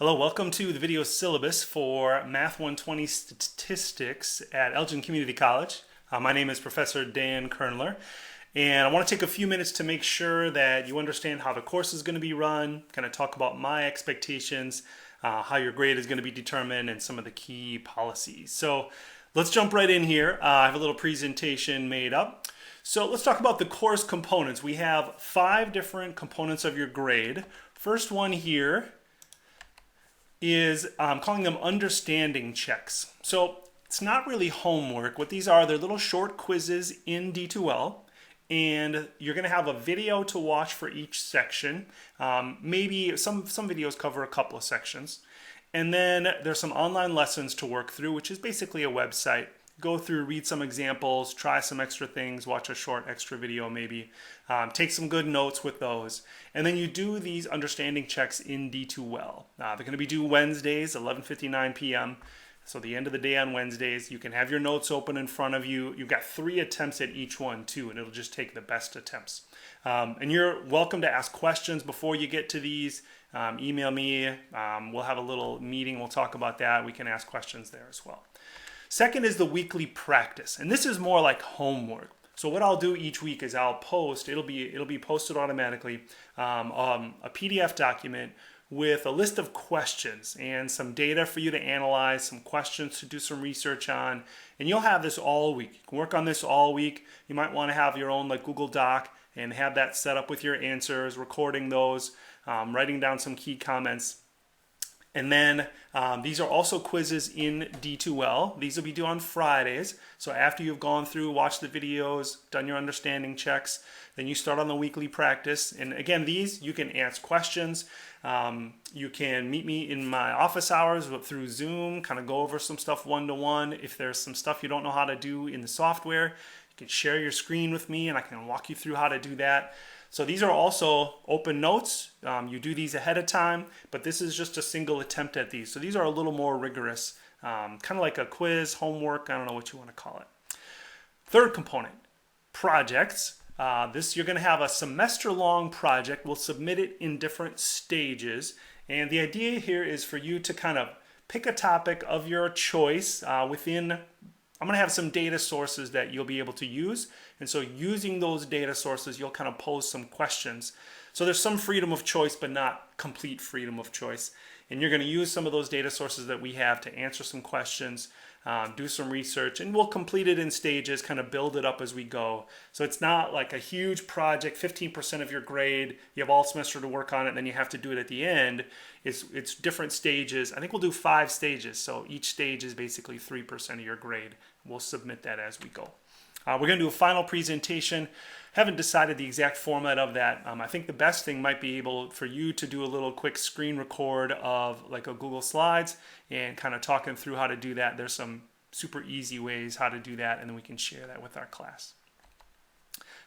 Hello, welcome to the video syllabus for Mth120 Statistics at Elgin Community College. My name is Professor Dan Kernler, and I want to take a few minutes to make sure that you understand how the course is going to be run, kind of talk about my expectations, how your grade is going to be determined, and some of the key policies. So let's jump right in here. I have a little presentation made up. So let's talk about the course components. We have 5 different components of your grade. First one here is calling them understanding checks. So it's not really homework. What these are, they're little short quizzes in D2L, and you're going to have a video to watch for each section. Maybe some videos cover a couple of sections. And then there's some online lessons to work through, which is basically a website. Go through, read some examples, try some extra things, watch a short extra video maybe, take some good notes with those. And then you do these understanding checks in D2L. They're going to be due Wednesdays, 11:59 p.m. So the end of the day on Wednesdays. You can have your notes open in front of you. You've got 3 attempts at each one too, and it'll just take the best attempts. And you're welcome to ask questions before you get to these. Email me. We'll have a little meeting. We'll talk about that. We can ask questions there as well. Second is the weekly practice, and this is more like homework. So what I'll do each week is I'll post, it'll be posted automatically, a PDF document with a list of questions and some data for you to analyze, some questions to do some research on, and you'll have this all week. You can work on this all week. You might want to have your own like Google Doc and have that set up with your answers, recording those, writing down some key comments. And then these are also quizzes in D2L. These will be due on Fridays. So after you've gone through, watched the videos, done your understanding checks, then you start on the weekly practice. And again, these you can ask questions. You can meet me in my office hours through Zoom, kind of go over some stuff one-to-one. If there's some stuff you don't know how to do in the software, you can share your screen with me and I can walk you through how to do that. So these are also open notes. You do these ahead of time, but this is just a single attempt at these. So these are a little more rigorous, kind of like a quiz, homework, I don't know what you want to call it. Third component, projects. You're going to have a semester-long project. We'll submit it in different stages. And the idea here is for you to kind of pick a topic of your choice I'm going to have some data sources that you'll be able to use. And so using those data sources, you'll kind of pose some questions. So there's some freedom of choice, but not complete freedom of choice. And you're going to use some of those data sources that we have to answer some questions, do some research, and we'll complete it in stages, kind of build it up as we go. So it's not like a huge project, 15% of your grade, you have all semester to work on it, and then you have to do it at the end. It's different stages. I think we'll do 5 stages, so each stage is basically 3% of your grade. We'll submit that as we go. We're going to do a final presentation. Haven't decided the exact format of that. I think the best thing might be able for you to do a little quick screen record of like a Google Slides and kind of talking through how to do that. There's some super easy ways how to do that, and then we can share that with our class.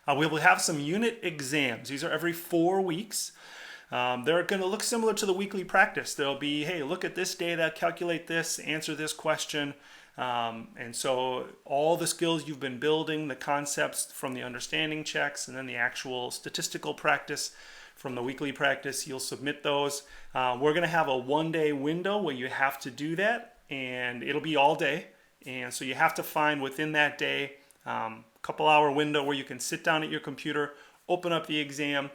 We will have some unit exams. These are every 4 weeks. They're going to look similar to the weekly practice. They'll be, hey, look at this data, calculate this, answer this question. And so all the skills you've been building, the concepts from the understanding checks, and then the actual statistical practice from the weekly practice, you'll submit those. We're going to have a 1-day window where you have to do that, and it'll be all day. And so you have to find within that day a couple-hour window where you can sit down at your computer, open up the exam.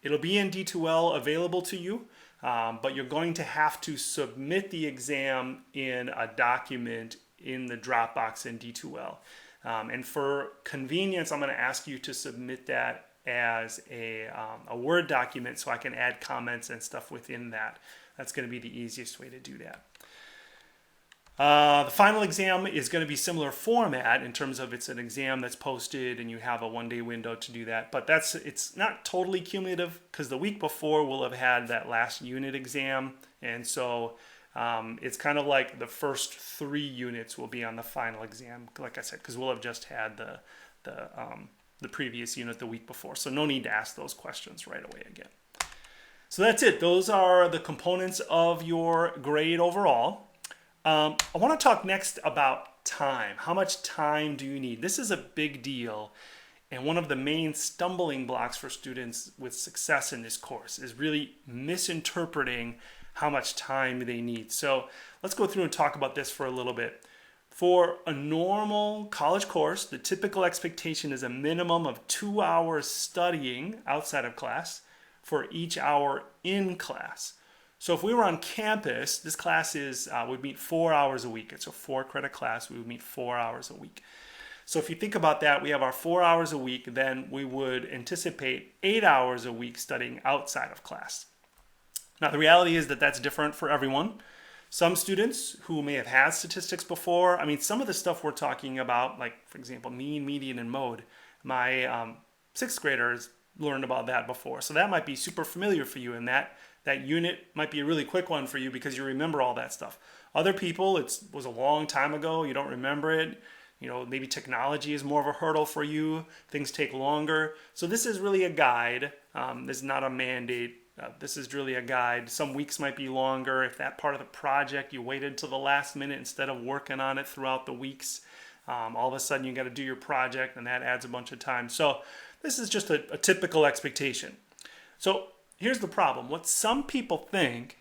It'll be in D2L available to you. But you're going to have to submit the exam in a document in the Dropbox in D2L. And for convenience, I'm going to ask you to submit that as a Word document so I can add comments and stuff within that. That's going to be the easiest way to do that. The final exam is going to be similar format in terms of it's an exam that's posted and you have a 1-day window to do that. But it's not totally cumulative because the week before we'll have had that last unit exam. And so it's kind of like the first 3 units will be on the final exam, like I said, because we'll have just had the previous unit the week before. So no need to ask those questions right away again. So that's it. Those are the components of your grade overall. I want to talk next about time. How much time do you need? This is a big deal, and one of the main stumbling blocks for students with success in this course is really misinterpreting how much time they need. So let's go through and talk about this for a little bit. For a normal college course, the typical expectation is a minimum of 2 hours studying outside of class for each hour in class. So if we were on campus, this class would meet 4 hours a week. It's a 4-credit class. We would meet 4 hours a week. So if you think about that, we have our 4 hours a week, then we would anticipate 8 hours a week studying outside of class. Now, the reality is that that's different for everyone. Some students who may have had statistics before, some of the stuff we're talking about, like, for example, mean, median, and mode, my 6th graders learned about that before. So that might be super familiar for you, and that unit might be a really quick one for you because you remember all that stuff. Other people, it was a long time ago, you don't remember it. Maybe technology is more of a hurdle for you. Things take longer. So this is really a guide. This is not a mandate. This is really a guide. Some weeks might be longer. If that part of the project you waited till the last minute instead of working on it throughout the weeks, all of a sudden you got to do your project and that adds a bunch of time. So this is just a typical expectation. So here's the problem. What some people think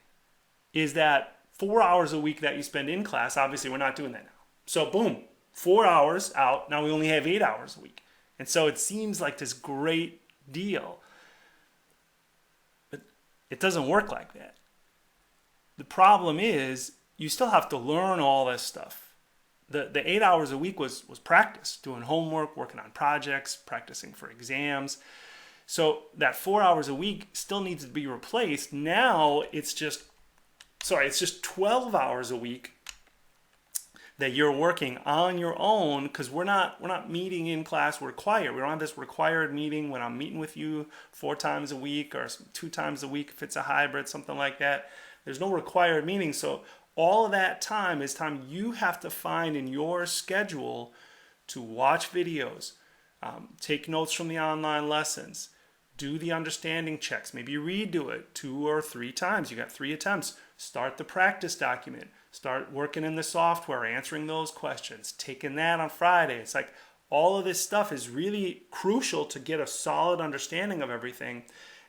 is that 4 hours a week that you spend in class, obviously we're not doing that now. So boom, 4 hours out. Now we only have 8 hours a week. And so it seems like this great deal. But it doesn't work like that. The problem is you still have to learn all this stuff. The 8 hours a week was practice, doing homework, working on projects, practicing for exams. So that 4 hours a week still needs to be replaced. Now it's just 12 hours a week that you're working on your own, because we're not meeting in class required. We don't have this required meeting when I'm meeting with you 4 times a week or 2 times a week if it's a hybrid, something like that. There's no required meeting. So all of that time is time you have to find in your schedule to watch videos, take notes from the online lessons, do the understanding checks, maybe redo it 2 or 3 times. You got 3 attempts. Start the practice document. Start working in the software, answering those questions, taking that on Friday. It's like all of this stuff is really crucial to get a solid understanding of everything.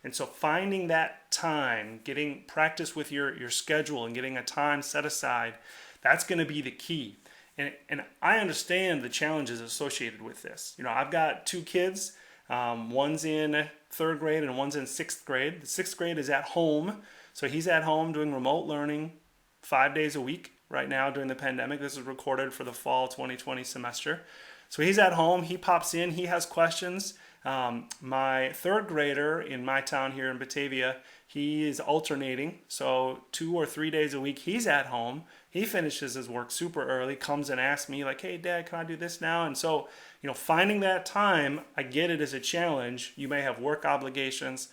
And so finding that time, getting practice with your schedule and getting a time set aside, that's going to be the key. And I understand the challenges associated with this. I've got 2 kids. One's in 3rd grade and one's in 6th grade. The 6th grade is at home. So he's at home doing remote learning 5 days a week right now during the pandemic. This is recorded for the fall 2020 semester. So he's at home. He pops in. He has questions. My 3rd grader in my town here in Batavia, he is alternating. So 2 or 3 days a week, he's at home. He finishes his work super early, comes and asks me like, hey, Dad, can I do this now? And so, finding that time, I get it as a challenge. You may have work obligations.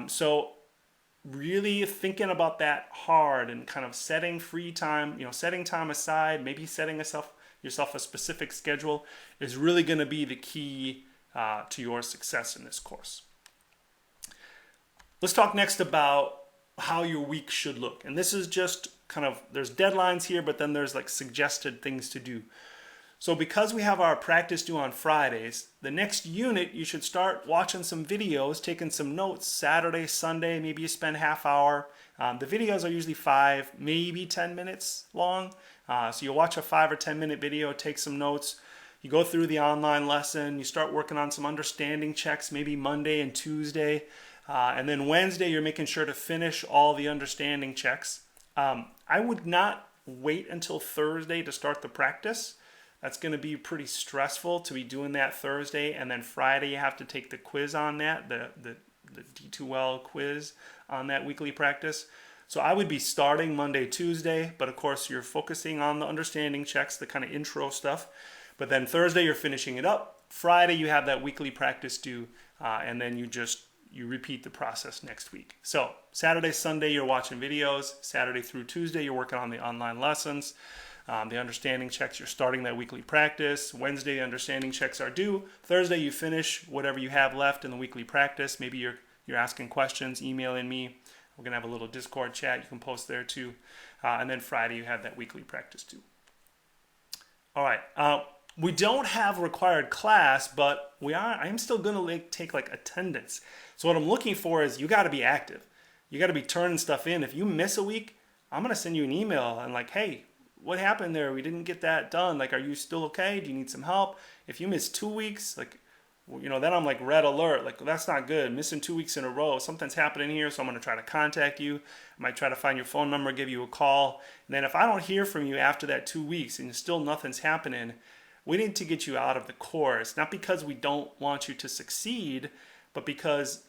So really thinking about that hard and kind of setting free time, setting time aside, maybe setting yourself a specific schedule is really going to be the key to your success in this course. Let's talk next about how your week should look. And this is just kind of, there's deadlines here, but then there's like suggested things to do. So because we have our practice due on Fridays, the next unit you should start watching some videos, taking some notes Saturday, Sunday, maybe you spend half hour. The videos are usually 5, maybe 10 minutes long. So you'll watch a 5 or 10 minute video, take some notes. You go through the online lesson, you start working on some understanding checks, maybe Monday and Tuesday. And then Wednesday, you're making sure to finish all the understanding checks. I would not wait until Thursday to start the practice. That's going to be pretty stressful to be doing that Thursday. And then Friday, you have to take the quiz on that, the D2L quiz on that weekly practice. So I would be starting Monday, Tuesday. But of course, you're focusing on the understanding checks, the kind of intro stuff. But then Thursday, you're finishing it up. Friday, you have that weekly practice due. And then you repeat the process next week. So Saturday, Sunday, you're watching videos. Saturday through Tuesday, you're working on the online lessons. The understanding checks, you're starting that weekly practice. Wednesday, understanding checks are due. Thursday, you finish whatever you have left in the weekly practice. Maybe you're asking questions, emailing me. We're going to have a little Discord chat. You can post there too. And then Friday, you have that weekly practice too. All right. We don't have required class, but I am still going to take like attendance. So what I'm looking for is you got to be active. you got to be turning stuff in. If you miss a week, I'm going to send you an email and like, hey, what happened there? We didn't get that done. Like, are you still okay? Do you need some help? If you miss 2 weeks, like, then I'm like red alert. Like, that's not good. Missing 2 weeks in a row. Something's happening here, so I'm going to try to contact you. I might try to find your phone number, give you a call. And then if I don't hear from you after that 2 weeks and still nothing's happening, we need to get you out of the course. Not because we don't want you to succeed, but because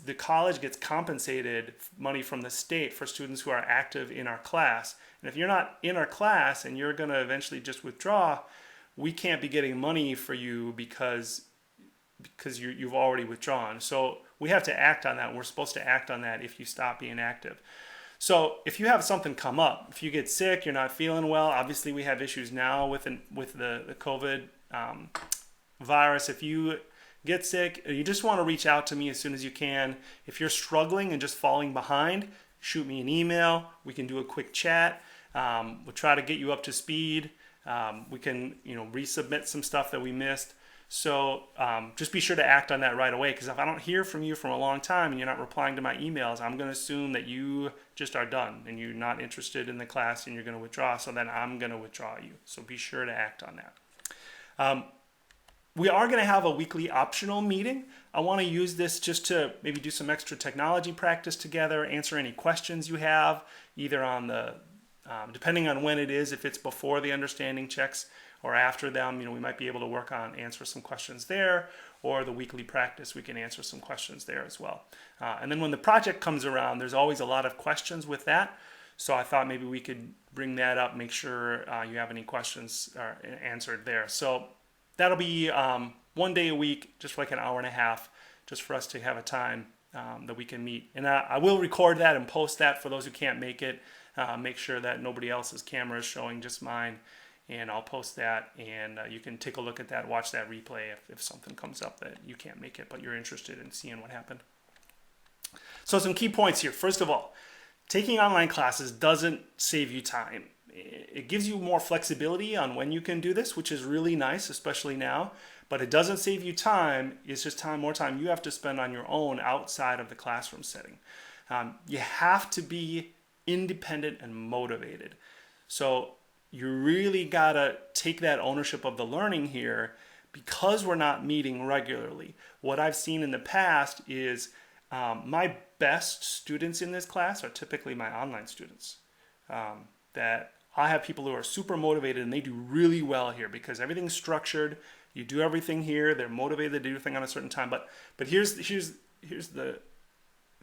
the college gets compensated money from the state for students who are active in our class. And if you're not in our class and you're going to eventually just withdraw, we can't be getting money for you because you've already withdrawn. So we have to act on that. We're supposed to act on that if you stop being active. So if you have something come up, if you get sick, you're not feeling well, obviously we have issues now with the COVID virus. If you get sick, you just want to reach out to me as soon as you can. If you're struggling and just falling behind, shoot me an email. We can do a quick chat. We'll try to get you up to speed. We can, resubmit some stuff that we missed. So just be sure to act on that right away, because if I don't hear from you for a long time and you're not replying to my emails, I'm going to assume that you just are done and you're not interested in the class and you're going to withdraw. So then I'm going to withdraw you. So be sure to act on that. We are going to have a weekly optional meeting. I want to use this just to maybe do some extra technology practice together, answer any questions you have, either on the, depending on when it is, if it's before the understanding checks or after them, we might be able to answer some questions there, or the weekly practice, we can answer some questions there as well. And then when the project comes around, there's always a lot of questions with that. So I thought maybe we could bring that up, make sure you have any questions answered there. So that'll be 1 day a week, just for like an hour and a half, just for us to have a time that we can meet. And I will record that and post that for those who can't make it. Make sure that nobody else's camera is showing, just mine. And I'll post that, and you can take a look at that, watch that replay if something comes up that you can't make it, but you're interested in seeing what happened. So some key points here. First of all, taking online classes doesn't save you time. It gives you more flexibility on when you can do this, which is really nice, especially now. But it doesn't save you time. It's just more time you have to spend on your own outside of the classroom setting. You have to be independent and motivated. So you really got to take that ownership of the learning here, because we're not meeting regularly. What I've seen in the past is my best students in this class are typically my online students. That I have people who are super motivated and they do really well here because everything's structured. You do everything here. They're motivated to do everything on a certain time. But here's the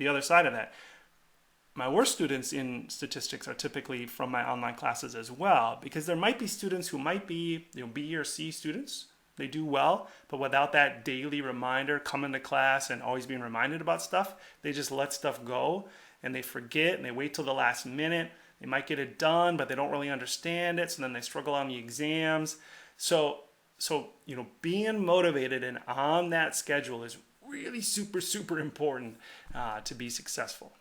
other side of that. My worst students in statistics are typically from my online classes as well, because there might be students who might be B or C students. They do well, but without that daily reminder, coming to class and always being reminded about stuff, they just let stuff go and they forget and they wait till the last minute. They might get it done, but they don't really understand it, so then they struggle on the exams. So being motivated and on that schedule is really super, super important to be successful.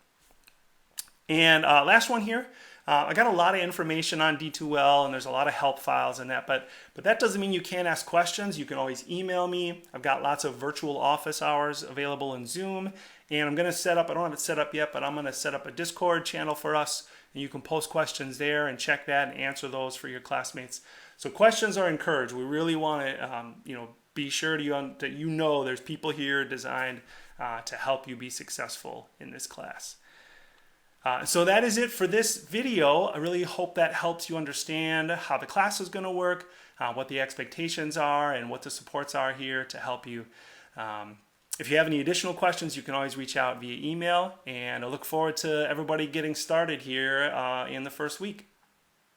And last one here, I got a lot of information on D2L and there's a lot of help files in that, but that doesn't mean you can't ask questions. You can always email me. I've got lots of virtual office hours available in Zoom, and I'm going to set up, I don't have it set up yet, but I'm going to set up a Discord channel for us, and you can post questions there and check that and answer those for your classmates. So questions are encouraged. We really want to be sure that you know there's people here designed to help you be successful in this class. So that is it for this video. I really hope that helps you understand how the class is going to work, what the expectations are, and what the supports are here to help you. If you have any additional questions, you can always reach out via email, and I look forward to everybody getting started here in the first week.